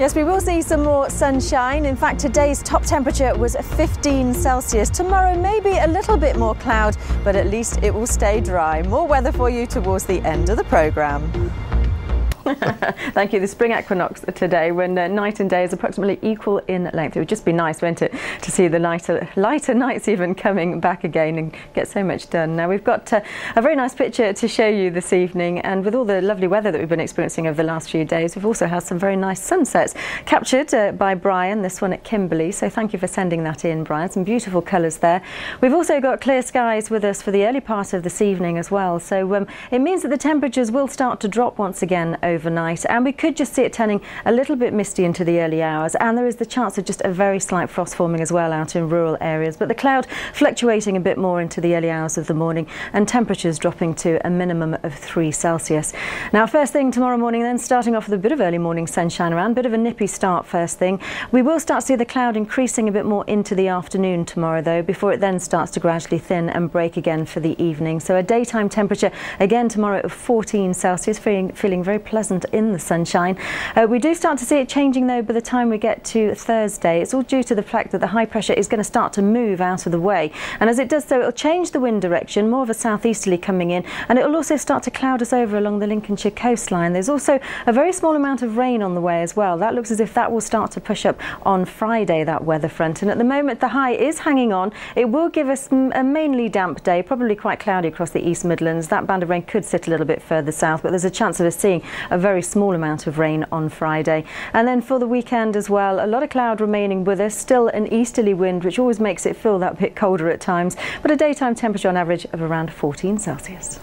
Yes, we will see some more sunshine. In fact, today's top temperature was 15 Celsius. Tomorrow, maybe a little bit more cloud, but at least it will stay dry. More weather for you towards the end of the programme. Thank you. The spring equinox today, when night and day is approximately equal in length. It would just be nice, wouldn't it, to see the lighter nights even coming back again and get so much done. Now, we've got a very nice picture to show you this evening, and with all the lovely weather that we've been experiencing over the last few days, we've also had some very nice sunsets captured by Brian, this one at Kimberley. So thank you for sending that in, Brian. Some beautiful colours there. We've also got clear skies with us for the early part of this evening as well. So it means that the temperatures will start to drop once again overnight, and we could just see it turning a little bit misty into the early hours, and there is the chance of just a very slight frost forming as well out in rural areas, but the cloud fluctuating a bit more into the early hours of the morning and temperatures dropping to a minimum of 3 Celsius. Now, first thing tomorrow morning then, starting off with a bit of early morning sunshine around, bit of a nippy start first thing. We will start to see the cloud increasing a bit more into the afternoon tomorrow though, before it then starts to gradually thin and break again for the evening. So a daytime temperature again tomorrow of 14 Celsius, feeling very pleasant in the sunshine. We do start to see it changing though by the time we get to Thursday. It's all due to the fact that the high pressure is going to start to move out of the way, and as it does so, it'll change the wind direction, more of a southeasterly coming in, and it will also start to cloud us over along the Lincolnshire coastline. There's also a very small amount of rain on the way as well. That looks as if that will start to push up on Friday, that weather front, and at the moment the high is hanging on. It will give us a mainly damp day, probably quite cloudy across the East Midlands. That band of rain could sit a little bit further south, but there's a chance of us seeing a very small amount of rain on Friday. And then for the weekend as well, a lot of cloud remaining with us, still an easterly wind which always makes it feel that bit colder at times, but a daytime temperature on average of around 14 Celsius.